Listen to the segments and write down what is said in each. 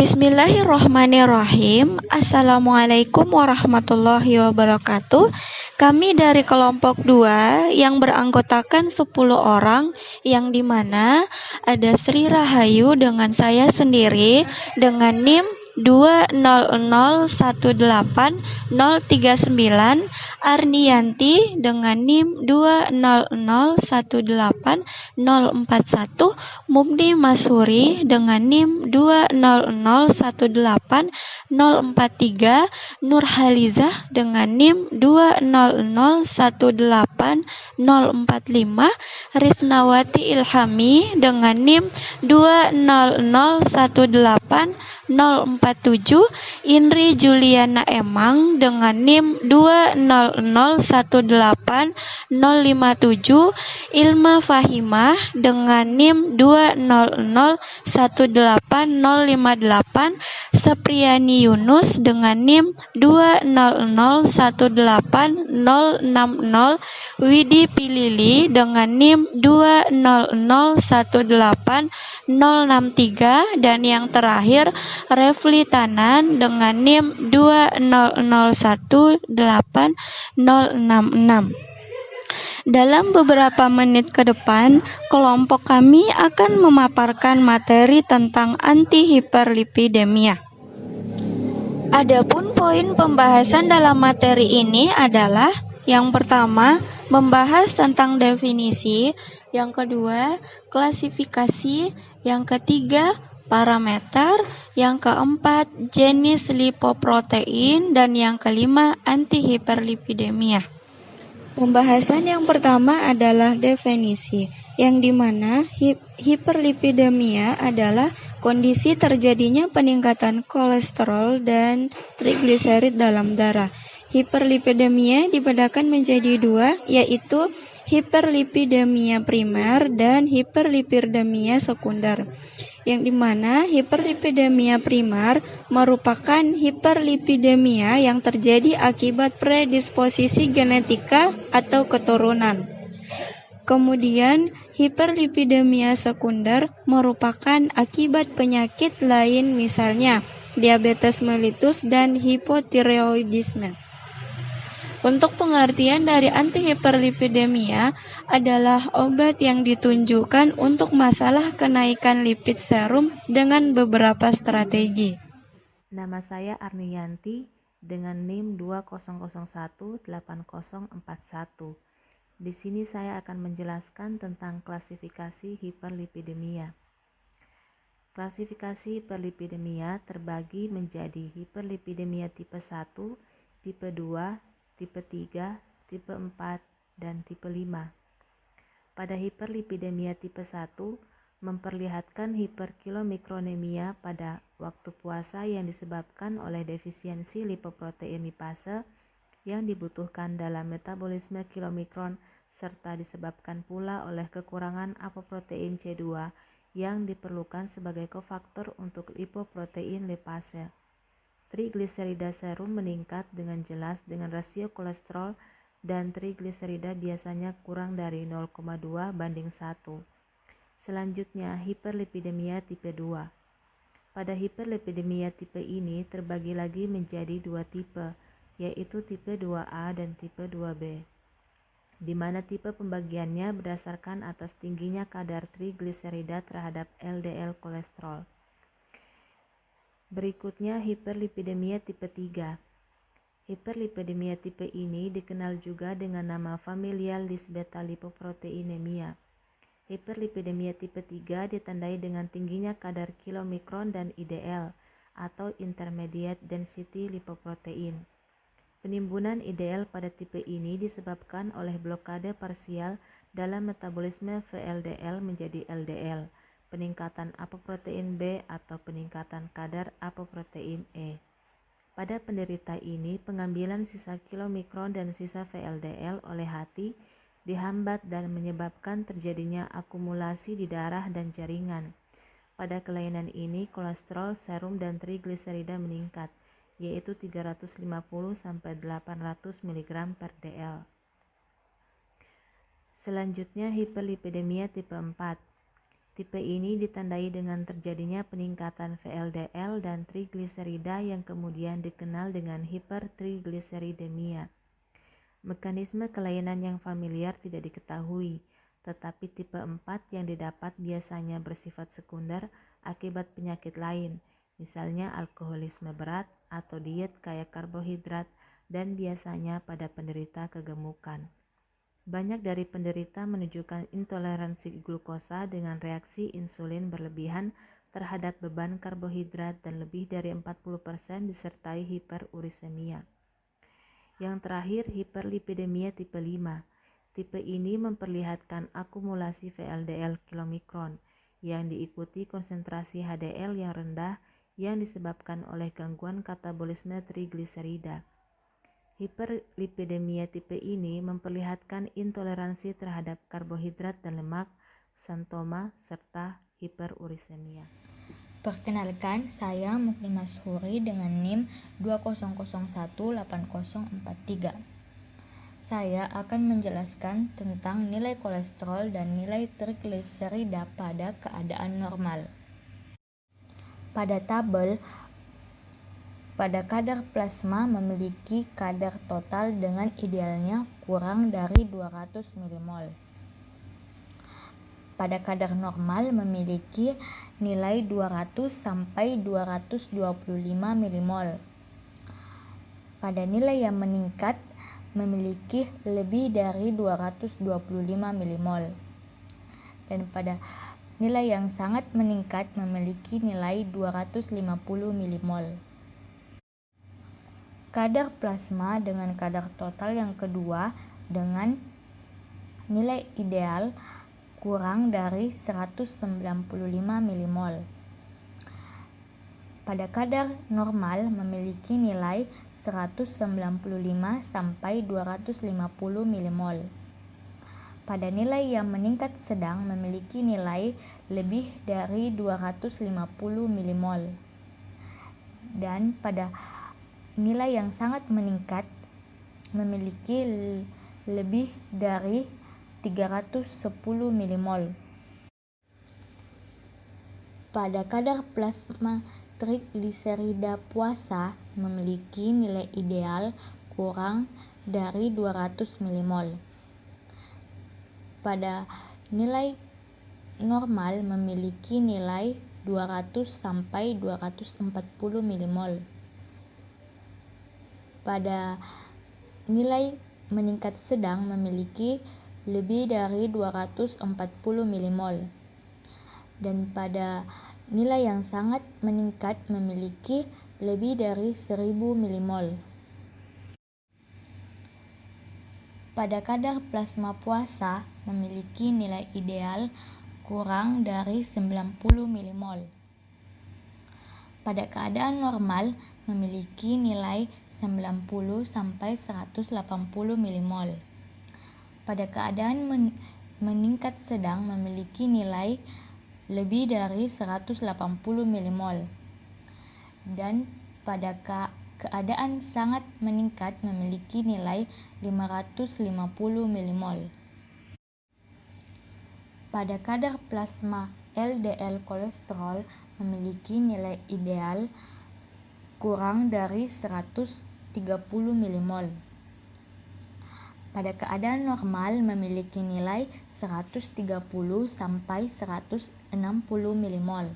Bismillahirrahmanirrahim. Assalamualaikum warahmatullahi wabarakatuh. Kami dari kelompok 2 yang beranggotakan 10 orang, yang dimana ada Sri Rahayu dengan saya sendiri dengan NIM 200181039, Arnianti dengan NIM 200181041, Mugni Masuri dengan NIM 200181043, Nurhalizah dengan NIM 200181045, Risnawati Ilhami dengan NIM 200181047, Indri Juliana Emang dengan NIM 200181057, Ilma Fahimah dengan NIM 200181058, Sepriani Yunus dengan NIM 200181060, Widi Pilili dengan NIM 200181063, dan yang terakhir Refli Tanan dengan NIM 200181066. Dalam beberapa menit ke depan, kelompok kami akan memaparkan materi tentang antihiperlipidemia. Adapun poin pembahasan dalam materi ini adalah: yang pertama, membahas tentang definisi; yang kedua, klasifikasi; yang ketiga, parameter; yang keempat, jenis lipoprotein; dan yang kelima, antihiperlipidemia. Pembahasan yang pertama adalah definisi, yang dimana hiperlipidemia adalah kondisi terjadinya peningkatan kolesterol dan trigliserid dalam darah. Hiperlipidemia dibedakan menjadi dua, yaitu hiperlipidemia primer dan hiperlipidemia sekunder, yang dimana hiperlipidemia primer merupakan hiperlipidemia yang terjadi akibat predisposisi genetika atau keturunan. Kemudian hiperlipidemia sekunder merupakan akibat penyakit lain, misalnya diabetes mellitus dan hipotiroidisme. Untuk pengertian dari antihiperlipidemia adalah obat yang ditunjukkan untuk masalah kenaikan lipid serum dengan beberapa strategi. Nama saya Arnianti dengan NIM 200181041. Di sini saya akan menjelaskan tentang klasifikasi hiperlipidemia. Klasifikasi hiperlipidemia terbagi menjadi hiperlipidemia tipe 1, tipe 2, tipe 3, tipe 4, dan tipe 5. Pada hiperlipidemia tipe 1 memperlihatkan hiperkilomikronemia pada waktu puasa yang disebabkan oleh defisiensi lipoprotein lipase yang dibutuhkan dalam metabolisme kilomikron, serta disebabkan pula oleh kekurangan apoprotein C2 yang diperlukan sebagai kofaktor untuk lipoprotein lipase. Trigliserida serum meningkat dengan jelas dengan rasio kolesterol dan trigliserida biasanya kurang dari 0,2:1. Selanjutnya, hiperlipidemia tipe 2. Pada hiperlipidemia tipe ini terbagi lagi menjadi dua tipe, yaitu tipe 2A dan tipe 2B, di mana tipe pembagiannya berdasarkan atas tingginya kadar trigliserida terhadap LDL kolesterol. Berikutnya hiperlipidemia tipe 3. Hiperlipidemia tipe ini dikenal juga dengan nama familial disbeta-lipoproteinemia. Hiperlipidemia tipe 3 ditandai dengan tingginya kadar kilomikron dan IDL atau intermediate density lipoprotein. Penimbunan IDL pada tipe ini disebabkan oleh blokade parsial dalam metabolisme VLDL menjadi LDL, peningkatan apoprotein B atau peningkatan kadar apoprotein E. Pada penderita ini, pengambilan sisa kilomikron dan sisa VLDL oleh hati dihambat dan menyebabkan terjadinya akumulasi di darah dan jaringan. Pada kelainan ini, kolesterol, serum, dan trigliserida meningkat, yaitu 350-800 mg/dl. Selanjutnya hiperlipidemia tipe 4. Tipe ini ditandai dengan terjadinya peningkatan VLDL dan trigliserida yang kemudian dikenal dengan hipertrigliseridemia. Mekanisme kelainan yang familiar tidak diketahui, tetapi tipe 4 yang didapat biasanya bersifat sekunder akibat penyakit lain, misalnya alkoholisme berat atau diet kaya karbohidrat, dan biasanya pada penderita kegemukan. Banyak dari penderita menunjukkan intoleransi glukosa dengan reaksi insulin berlebihan terhadap beban karbohidrat dan lebih dari 40% disertai hiperurisemia. Yang terakhir, hiperlipidemia tipe 5. Tipe ini memperlihatkan akumulasi VLDL kilomikron yang diikuti konsentrasi HDL yang rendah yang disebabkan oleh gangguan katabolisme trigliserida. Hiperlipidemia tipe ini memperlihatkan intoleransi terhadap karbohidrat dan lemak, xanthoma, serta hiperurisemia. Perkenalkan, saya Mukni Mashuri dengan NIM 20018043. Saya akan menjelaskan tentang nilai kolesterol dan nilai trigliserida pada keadaan normal. Pada tabel, pada kadar plasma memiliki kadar total dengan idealnya kurang dari 200 mmol. Pada kadar normal memiliki nilai 200 sampai 225 mmol. Pada nilai yang meningkat memiliki lebih dari 225 mmol. Dan pada nilai yang sangat meningkat memiliki nilai 250 mmol. Kadar plasma dengan kadar total yang kedua dengan nilai ideal kurang dari 195 mmol. Pada kadar normal memiliki nilai 195 sampai 250 mmol. Pada nilai yang meningkat sedang memiliki nilai lebih dari 250 mmol. Dan pada nilai yang sangat meningkat memiliki lebih dari 310 mmol. Pada kadar plasma trigliserida puasa memiliki nilai ideal kurang dari 200 mmol. Pada nilai normal memiliki nilai 200 sampai 240 mmol. Pada nilai meningkat sedang memiliki lebih dari 240 mmol. Dan pada nilai yang sangat meningkat memiliki lebih dari 1000 mmol. Pada kadar plasma puasa memiliki nilai ideal kurang dari 90 mmol. Pada keadaan normal memiliki nilai 90 sampai 180 mmol. Pada keadaan meningkat sedang memiliki nilai lebih dari 180 mmol. Dan pada keadaan sangat meningkat memiliki nilai 550 mmol. Pada kadar plasma LDL kolesterol memiliki nilai ideal kurang dari 130 mmol. Pada keadaan normal memiliki nilai 130 sampai 160 mmol.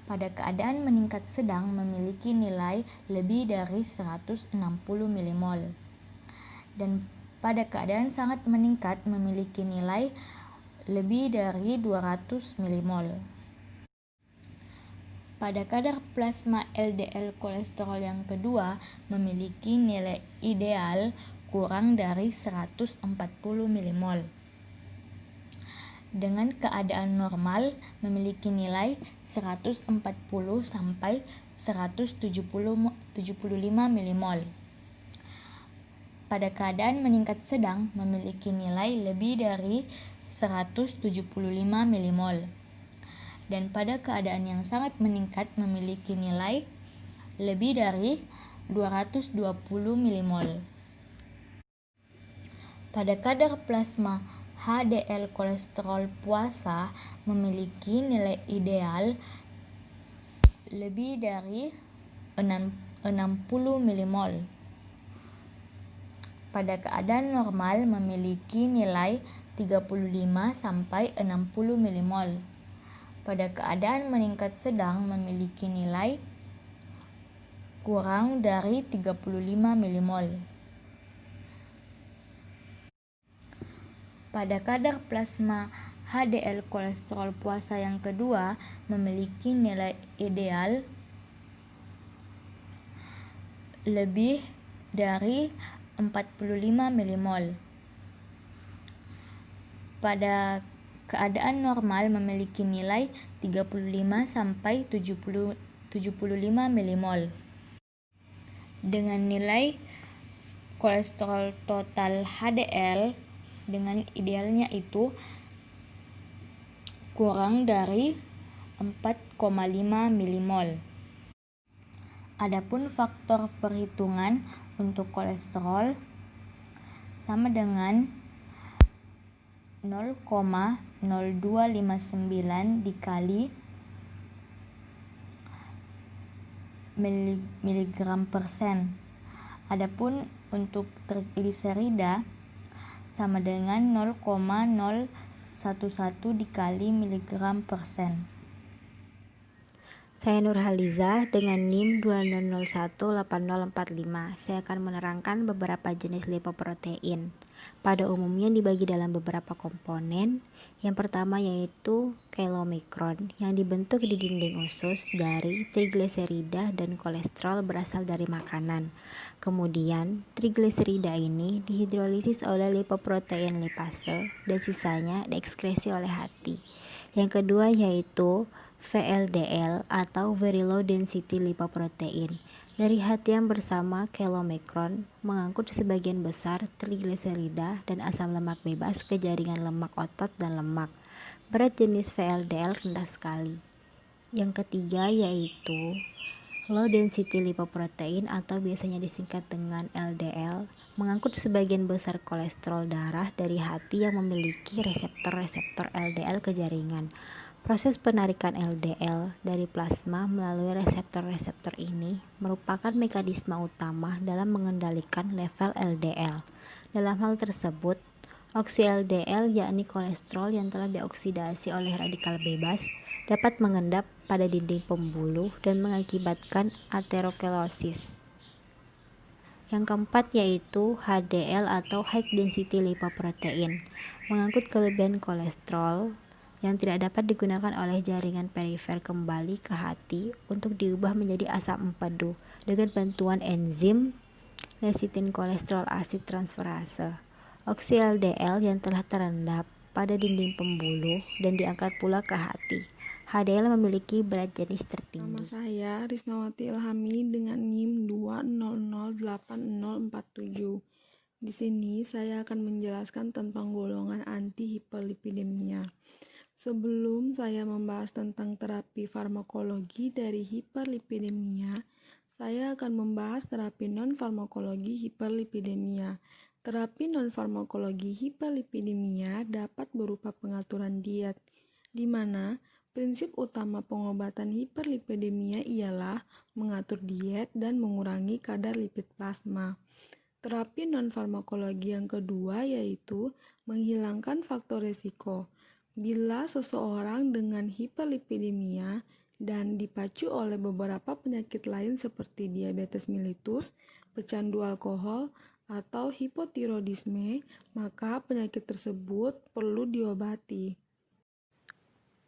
Pada keadaan meningkat sedang memiliki nilai lebih dari 160 mmol. Dan pada keadaan sangat meningkat memiliki nilai lebih dari 200 mmol. Pada kadar plasma LDL kolesterol yang kedua memiliki nilai ideal kurang dari 140 mmol. Dengan keadaan normal memiliki nilai 140 sampai 175 mmol. Pada keadaan meningkat sedang memiliki nilai lebih dari 175 mmol. Dan pada keadaan yang sangat meningkat memiliki nilai lebih dari 220 mmol. Pada kadar plasma HDL kolesterol puasa memiliki nilai ideal lebih dari 60 milimol. Pada keadaan normal memiliki nilai 35 sampai 60 milimol. Pada keadaan meningkat sedang memiliki nilai kurang dari 35 milimol. Pada kadar plasma HDL kolesterol puasa yang kedua memiliki nilai ideal lebih dari 45 milimol. Pada keadaan normal memiliki nilai 35 sampai 75 milimol. Dengan nilai kolesterol total HDL dengan idealnya itu kurang dari 4,5 milimol. Adapun faktor perhitungan untuk kolesterol sama dengan 0,0259 dikali miligram persen. Adapun untuk trigliserida sama dengan 0,011 dikali miligram persen. Saya Nurhaliza dengan NIM 20018045. Saya akan menerangkan beberapa jenis lipoprotein. Pada umumnya dibagi dalam beberapa komponen. Yang pertama yaitu chylomicron yang dibentuk di dinding usus dari trigliserida dan kolesterol berasal dari makanan. Kemudian trigliserida ini dihidrolisis oleh lipoprotein lipase dan sisanya diekskresi oleh hati. Yang kedua yaitu VLDL atau Very Low Density Lipoprotein dari hati yang bersama chylomicron mengangkut sebagian besar trigliserida dan asam lemak bebas ke jaringan lemak otot dan lemak. Berat jenis VLDL rendah sekali. Yang ketiga yaitu Low Density Lipoprotein atau biasanya disingkat dengan LDL mengangkut sebagian besar kolesterol darah dari hati yang memiliki reseptor-reseptor LDL ke jaringan. Proses penarikan LDL dari plasma melalui reseptor-reseptor ini merupakan mekanisme utama dalam mengendalikan level LDL. Dalam hal tersebut, oksi LDL yakni kolesterol yang telah dioksidasi oleh radikal bebas dapat mengendap pada dinding pembuluh dan mengakibatkan aterosklerosis. Yang keempat yaitu HDL atau High Density Lipoprotein, mengangkut kelebihan kolesterol yang tidak dapat digunakan oleh jaringan perifer kembali ke hati untuk diubah menjadi asam empedu dengan bantuan enzim lecitin kolesterol asid transferase. Oksi LDL yang telah terendap pada dinding pembuluh dan diangkat pula ke hati. HDL memiliki berat jenis tertinggi. Nama saya Risnawati Ilhami dengan NIM 2008047. Di sini saya akan menjelaskan tentang golongan anti-hiperlipidemia. Sebelum saya membahas tentang terapi farmakologi dari hiperlipidemia, saya akan membahas terapi non-farmakologi hiperlipidemia. Terapi non-farmakologi hiperlipidemia dapat berupa pengaturan diet, di mana prinsip utama pengobatan hiperlipidemia ialah mengatur diet dan mengurangi kadar lipid plasma. Terapi non-farmakologi yang kedua yaitu menghilangkan faktor risiko. Bila seseorang dengan hiperlipidemia dan dipacu oleh beberapa penyakit lain seperti diabetes mellitus, pecandu alkohol, atau hipotiroidisme, maka penyakit tersebut perlu diobati.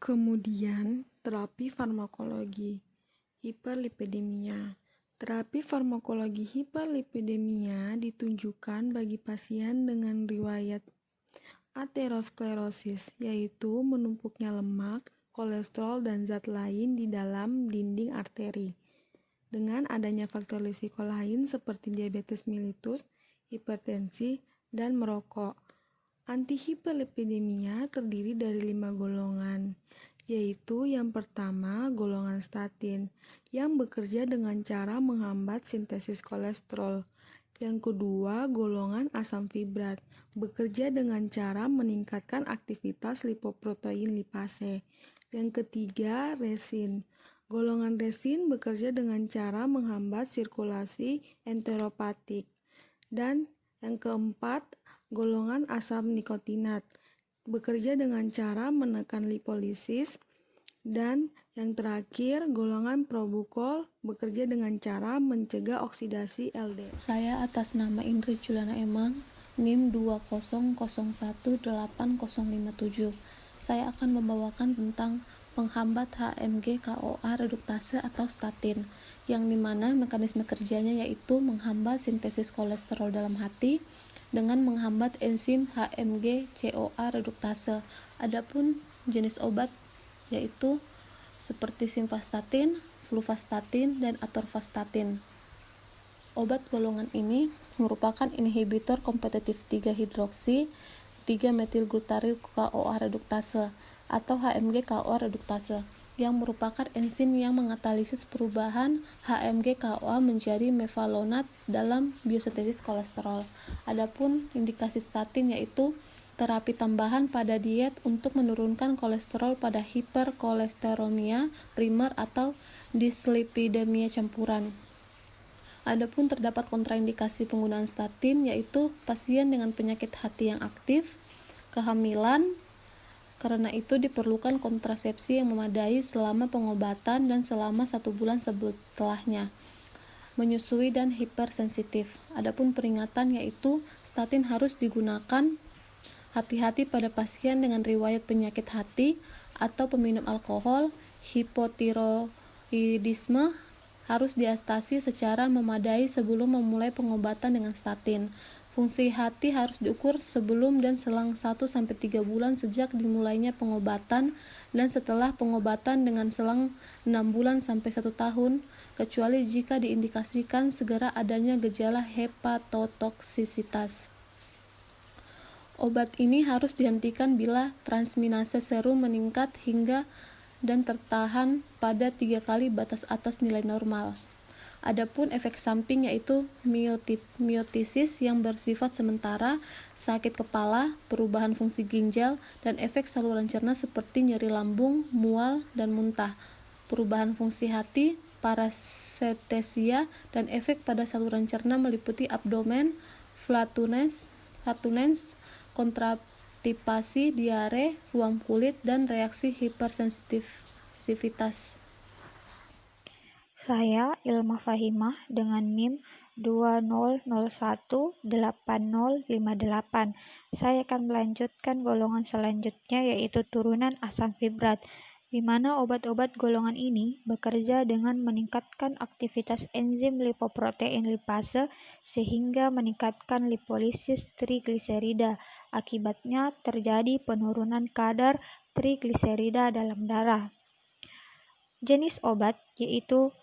Kemudian, terapi farmakologi hiperlipidemia. Terapi farmakologi hiperlipidemia ditunjukkan bagi pasien dengan riwayat aterosklerosis, yaitu menumpuknya lemak, kolesterol, dan zat lain di dalam dinding arteri. Dengan adanya faktor risiko lain seperti diabetes mellitus, hipertensi, dan merokok. Antihiperlipidemia terdiri dari 5 golongan, yaitu yang pertama golongan statin, yang bekerja dengan cara menghambat sintesis kolesterol. Yang kedua, golongan asam fibrat bekerja dengan cara meningkatkan aktivitas lipoprotein lipase. Yang ketiga, resin. Golongan resin bekerja dengan cara menghambat sirkulasi enteropatik. Dan yang keempat, golongan asam nikotinat bekerja dengan cara menekan lipolisis. Dan yang terakhir, golongan probukol bekerja dengan cara mencegah oksidasi LDL. Saya atas nama Indri Juliana Emang, NIM 200180057. Saya akan membawakan tentang penghambat HMG KOA reduktase atau statin, yang dimana mekanisme kerjanya yaitu menghambat sintesis kolesterol dalam hati dengan menghambat enzim HMG CoA reduktase. Adapun jenis obat yaitu seperti simvastatin, fluvastatin, dan atorvastatin. Obat golongan ini merupakan inhibitor kompetitif 3-hidroksi 3-metilglutaryl KoA reduktase atau HMG KoA reduktase yang merupakan enzim yang mengatalisis perubahan HMG KoA menjadi mevalonat dalam biosintesis kolesterol. Adapun indikasi statin yaitu terapi tambahan pada diet untuk menurunkan kolesterol pada hiperkolesteremia primer atau dislipidemia campuran. Adapun terdapat kontraindikasi penggunaan statin yaitu pasien dengan penyakit hati yang aktif, kehamilan, karena itu diperlukan kontrasepsi yang memadai selama pengobatan dan selama 1 bulan setelahnya, menyusui dan hipersensitif. Adapun peringatan yaitu statin harus digunakan hati-hati pada pasien dengan riwayat penyakit hati atau peminum alkohol, hipotiroidisme, harus diastasi secara memadai sebelum memulai pengobatan dengan statin. Fungsi hati harus diukur sebelum dan selang 1-3 bulan sejak dimulainya pengobatan dan setelah pengobatan dengan selang 6 bulan sampai 1 tahun, kecuali jika diindikasikan segera adanya gejala hepatotoksisitas. Obat ini harus dihentikan bila transminase serum meningkat hingga dan tertahan pada 3 kali batas atas nilai normal. Adapun efek samping yaitu miotisis yang bersifat sementara, sakit kepala, perubahan fungsi ginjal, dan efek saluran cerna seperti nyeri lambung, mual, dan muntah, perubahan fungsi hati, parestesia, dan efek pada saluran cerna meliputi abdomen, flatulence, kontraptipasi, diare, ruam kulit, dan reaksi hipersensitivitas. Saya Ilma Fahimah dengan NIM 20018058. Saya akan melanjutkan golongan selanjutnya yaitu turunan asam fibrat, di mana obat-obat golongan ini bekerja dengan meningkatkan aktivitas enzim lipoprotein lipase sehingga meningkatkan lipolisis trigliserida. Akibatnya terjadi penurunan kadar trigliserida dalam darah. Jenis obat yaitu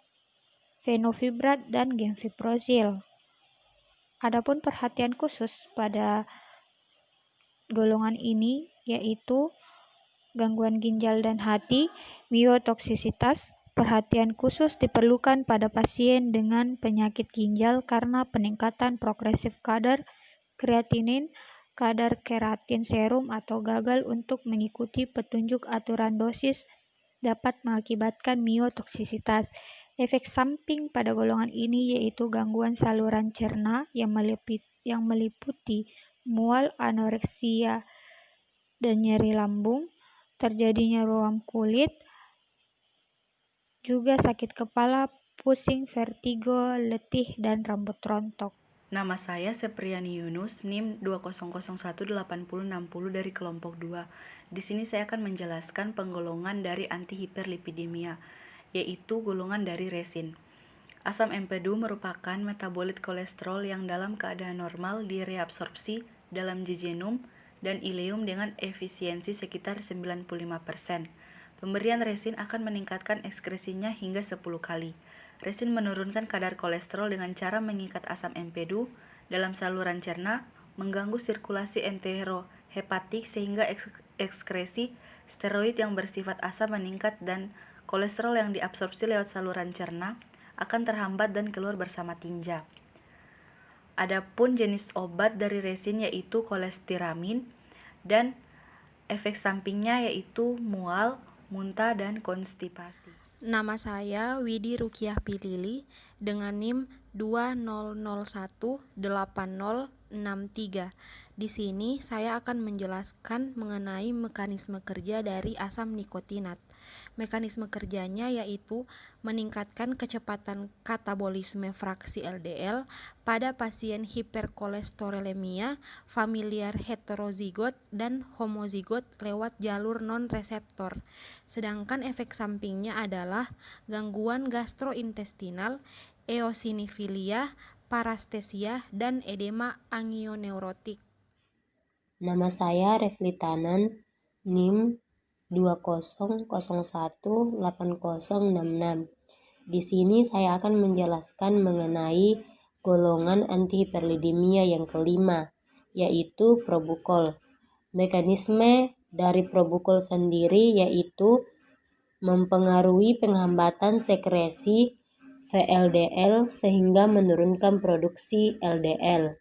fenofibrat dan gemfiprozil. Adapun perhatian khusus pada golongan ini yaitu gangguan ginjal dan hati, miotoksisitas. Perhatian khusus diperlukan pada pasien dengan penyakit ginjal karena peningkatan progresif kadar kreatinin, kadar keratin serum atau gagal untuk mengikuti petunjuk aturan dosis dapat mengakibatkan miotoksisitas. Efek samping pada golongan ini yaitu gangguan saluran cerna yang meliputi mual, anoreksia, dan nyeri lambung, terjadinya ruam kulit, juga sakit kepala, pusing, vertigo, letih, dan rambut rontok. Nama saya Sepriani Yunus, NIM 200180060 dari kelompok 2. Di sini saya akan menjelaskan penggolongan dari antihiperlipidemia, yaitu golongan dari resin. Asam empedu merupakan metabolit kolesterol yang dalam keadaan normal direabsorpsi dalam jejunum dan ileum dengan efisiensi sekitar 95%. Pemberian resin akan meningkatkan ekskresinya hingga 10 kali. Resin menurunkan kadar kolesterol dengan cara mengikat asam empedu dalam saluran cerna, mengganggu sirkulasi enterohepatik sehingga ekskresi steroid yang bersifat asam meningkat dan kolesterol yang diabsorpsi lewat saluran cerna akan terhambat dan keluar bersama tinja. Adapun jenis obat dari resin yaitu kolestiramin dan efek sampingnya yaitu mual, muntah, dan konstipasi. Nama saya Widi Rukiah Pilili dengan NIM 20018063. Di sini saya akan menjelaskan mengenai mekanisme kerja dari asam nikotinat. Mekanisme kerjanya yaitu meningkatkan kecepatan katabolisme fraksi LDL pada pasien hiperkolesterolemia familiar heterozigot dan homozigot lewat jalur non-reseptor. Sedangkan efek sampingnya adalah gangguan gastrointestinal, eosinofilia, parastesia, dan edema angioneurotik. Nama saya Refli Tanan, NIM 20018066. Di sini saya akan menjelaskan mengenai golongan antihiperlipidemia yang kelima, yaitu Probukol. Mekanisme dari Probukol sendiri yaitu mempengaruhi penghambatan sekresi VLDL sehingga menurunkan produksi LDL.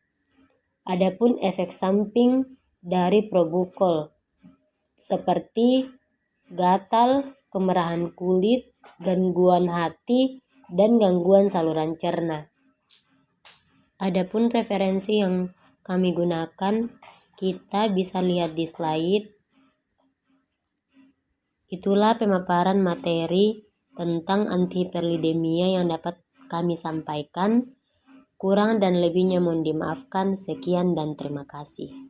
Adapun efek samping dari Probukol seperti gatal, kemerahan kulit, gangguan hati, dan gangguan saluran cerna. Adapun referensi yang kami gunakan, kita bisa lihat di slide. Itulah pemaparan materi tentang antihiperlipidemia yang dapat kami sampaikan. Kurang dan lebihnya mohon dimaafkan. Sekian dan terima kasih.